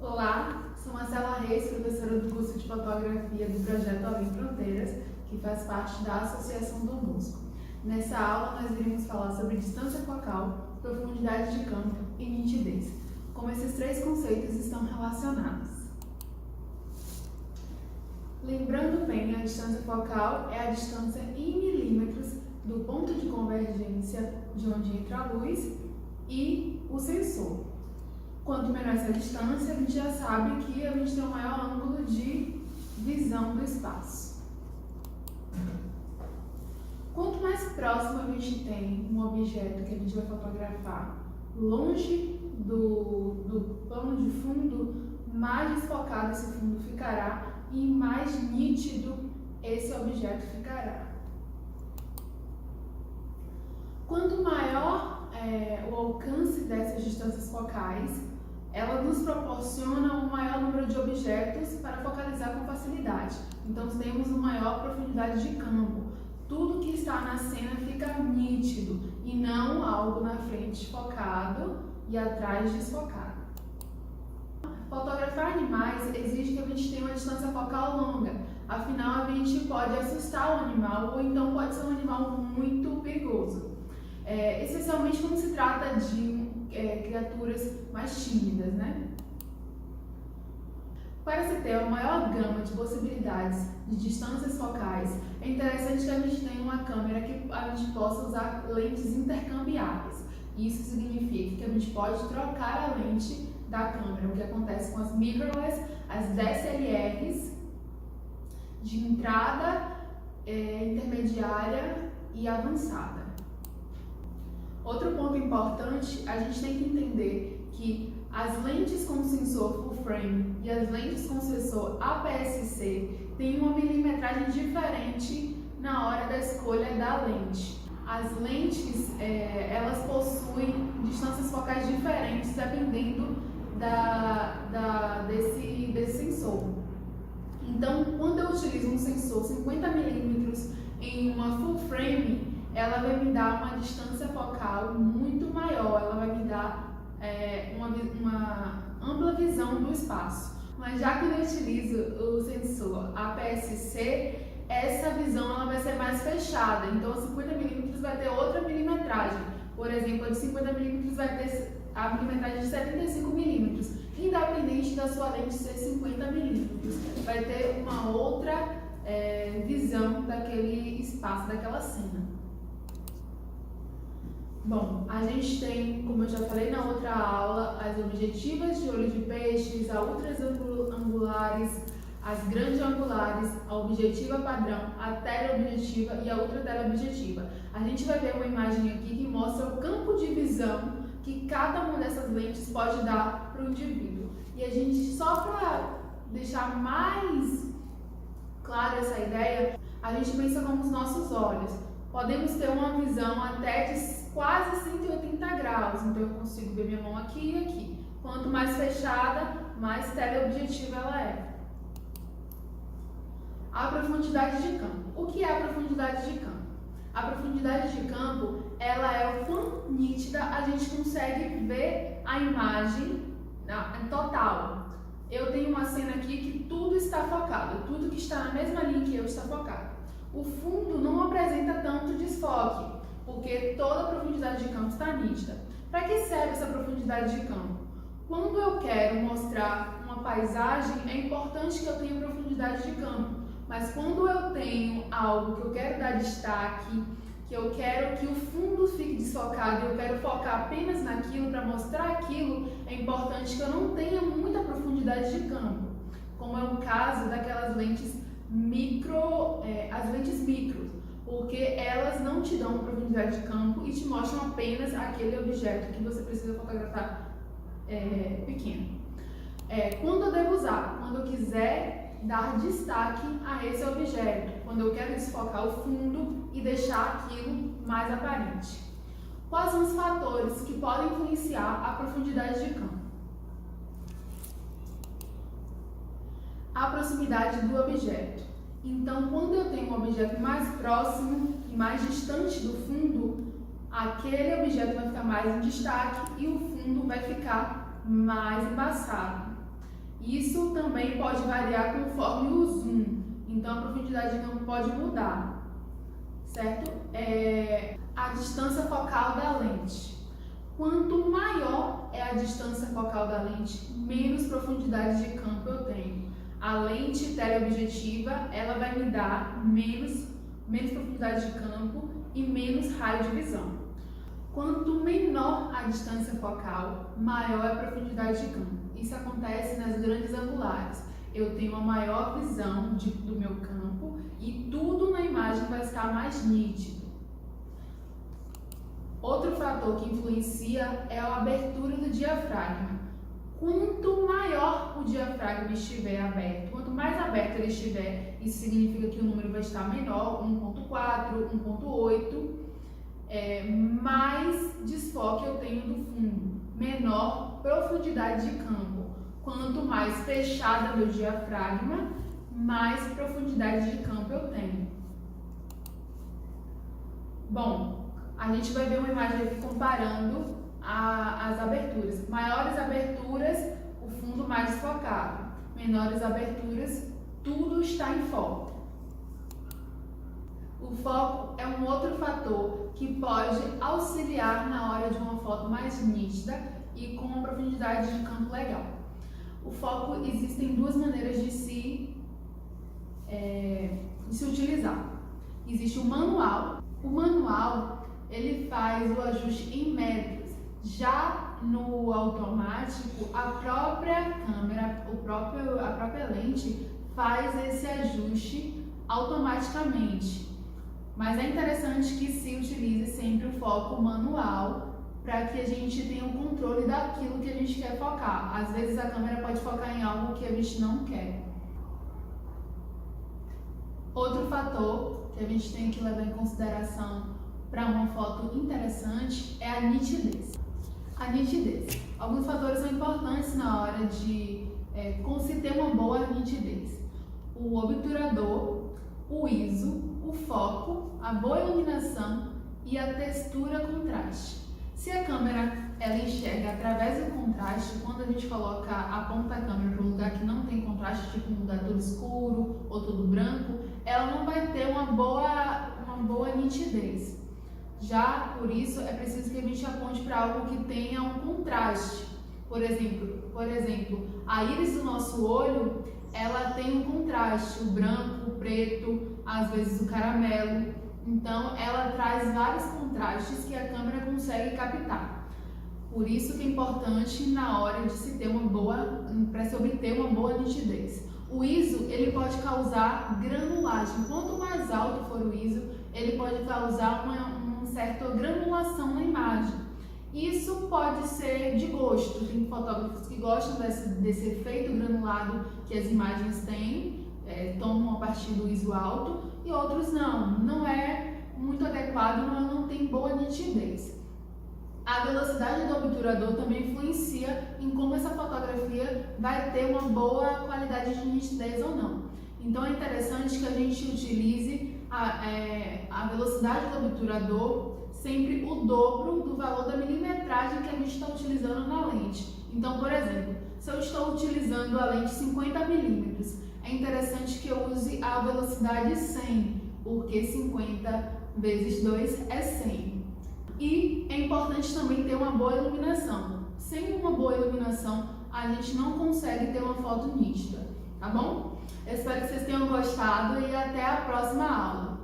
Olá, sou Marcela Reis, professora do curso de fotografia do projeto Além Fronteiras, que faz parte da Associação Dom Bosco. Nessa aula nós iremos falar sobre distância focal, profundidade de campo e nitidez, como esses três conceitos estão relacionados. Lembrando bem, a distância focal é a distância em milímetros do ponto de convergência de onde entra a luz e o sensor. Quanto menor essa distância, a gente já sabe que a gente tem um maior ângulo de visão do espaço. Quanto mais próximo a gente tem um objeto que a gente vai fotografar longe do plano de fundo, mais desfocado esse fundo ficará e mais nítido esse objeto ficará. Quanto maior o alcance dessas distâncias focais, ela nos proporciona um maior número de objetos para focalizar com facilidade. Então, temos uma maior profundidade de campo. Tudo que está na cena fica nítido e não algo na frente focado e atrás desfocado. Fotografar animais exige que a gente tenha uma distância focal longa, afinal a gente pode assustar o animal ou então pode ser um animal muito perigoso, especialmente quando se trata de criaturas mais tímidas, né? Para se ter uma maior gama de possibilidades de distâncias focais, é interessante que a gente tenha uma câmera que a gente possa usar lentes intercambiáveis. Isso significa que a gente pode trocar a lente da câmera, o que acontece com as mirrorless, as DSLRs de entrada, intermediária e avançada. Outro ponto importante, a gente tem que entender que as lentes com sensor full frame e as lentes com sensor APS-C têm uma milimetragem diferente na hora da escolha da lente. As lentes, elas possuem distâncias focais diferentes dependendo desse sensor. Então, quando eu utilizo um sensor 50mm em uma full frame, ela vai me dar uma distância focal muito maior, ela vai me dar uma ampla visão do espaço. Mas já que eu utilizo o sensor APS-C, essa visão ela vai ser mais fechada, então a 50mm vai ter outra milimetragem. Por exemplo, a de 50mm vai ter a milimetragem de 75mm, independente da sua lente ser 50mm. Vai ter uma outra visão daquele espaço, daquela cena. Bom, a gente tem, como eu já falei na outra aula, as objetivas de olho de peixes, as ultras angulares, as grandes angulares, a objetiva padrão, a teleobjetiva e a ultra teleobjetiva. A gente vai ver uma imagem aqui que mostra o campo de visão que cada uma dessas lentes pode dar para o indivíduo. E a gente, só para deixar mais clara essa ideia, a gente pensa como os nossos olhos. Podemos ter uma visão até de quase 180 graus, então eu consigo ver minha mão aqui e aqui. Quanto mais fechada, mais teleobjetiva ela é. A profundidade de campo. O que é a profundidade de campo? A profundidade de campo, ela é o quão nítida a gente consegue ver a imagem total. Eu tenho uma cena aqui que tudo está focado, tudo que está na mesma linha que eu está focado. O fundo não apresenta tanto desfoque, porque toda a profundidade de campo está nítida. Para que serve essa profundidade de campo? Quando eu quero mostrar uma paisagem, é importante que eu tenha profundidade de campo. Mas quando eu tenho algo que eu quero dar destaque, que eu quero que o fundo fique desfocado e eu quero focar apenas naquilo para mostrar aquilo, é importante que eu não tenha muita profundidade de campo, como é o caso daquelas lentes as lentes micro, porque elas não te dão uma profundidade de campo e te mostram apenas aquele objeto que você precisa fotografar pequeno. Quando eu devo usar? Quando eu quiser dar destaque a esse objeto, quando eu quero desfocar o fundo e deixar aquilo mais aparente. Quais são os fatores que podem influenciar a profundidade de campo? A proximidade do objeto. Então, quando eu tenho um objeto mais próximo e mais distante do fundo, aquele objeto vai ficar mais em destaque e o fundo vai ficar mais embaçado. Isso também pode variar conforme o zoom, então a profundidade de campo pode mudar, certo? A distância focal da lente. Quanto maior é a distância focal da lente, menos profundidade de campo eu tenho. A lente teleobjetiva, ela vai me dar menos profundidade de campo e menos raio de visão. Quanto menor a distância focal, maior é a profundidade de campo. Isso acontece nas grandes angulares. Eu tenho uma maior visão do meu campo e tudo na imagem vai estar mais nítido. Outro fator que influencia é a abertura do diafragma. Quanto maior o diafragma estiver aberto, quanto mais aberto ele estiver, isso significa que o número vai estar menor, 1.4, 1.8, mais desfoque eu tenho do fundo, menor profundidade de campo. Quanto mais fechada meu diafragma, mais profundidade de campo eu tenho. Bom, a gente vai ver uma imagem aqui comparando as aberturas. Maiores aberturas, o fundo mais desfocado. Menores aberturas, tudo está em foco. O foco é um outro fator que pode auxiliar na hora de uma foto mais nítida e com uma profundidade de campo legal. O foco, existem duas maneiras de se utilizar. Existe o manual. O manual, ele faz o ajuste em metros. Já no automático, a própria câmera, a própria lente faz esse ajuste automaticamente. Mas é interessante que se utilize sempre o foco manual para que a gente tenha o controle daquilo que a gente quer focar. Às vezes a câmera pode focar em algo que a gente não quer. Outro fator que a gente tem que levar em consideração para uma foto interessante é a nitidez. A nitidez. Alguns fatores são importantes na hora de se ter uma boa nitidez. O obturador, o ISO, o foco, a boa iluminação e a textura contraste. Se a câmera ela enxerga através do contraste, quando a gente aponta a câmera para um lugar que não tem contraste, tipo um lugar todo escuro ou todo branco, ela não vai ter uma boa nitidez. Já por isso é preciso que a gente aponte para algo que tenha um contraste. Por exemplo, a íris do nosso olho, ela tem um contraste, o branco, o preto, às vezes o caramelo. Então, ela traz vários contrastes que a câmera consegue captar. Por isso que é importante na hora de se ter para se obter uma boa nitidez. O ISO, ele pode causar granulagem. Quanto mais alto for o ISO, ele pode causar uma certa granulação na imagem. Isso pode ser de gosto. Tem fotógrafos que gostam desse efeito granulado que as imagens têm, tomam a partir do ISO alto, e outros não é muito adequado, não tem boa nitidez. A velocidade do obturador também influencia em como essa fotografia vai ter uma boa qualidade de nitidez ou não. Então é interessante que a gente utilize a velocidade do obturador sempre o dobro do valor da milimetragem que a gente está utilizando na lente. Então, por exemplo, se eu estou utilizando a lente 50 mm, é interessante que eu use a velocidade 100, porque 50 vezes 2 é 100. E é importante também ter uma boa iluminação. Sem uma boa iluminação, a gente não consegue ter uma foto nítida, tá bom? Eu espero que vocês tenham gostado e até a próxima aula.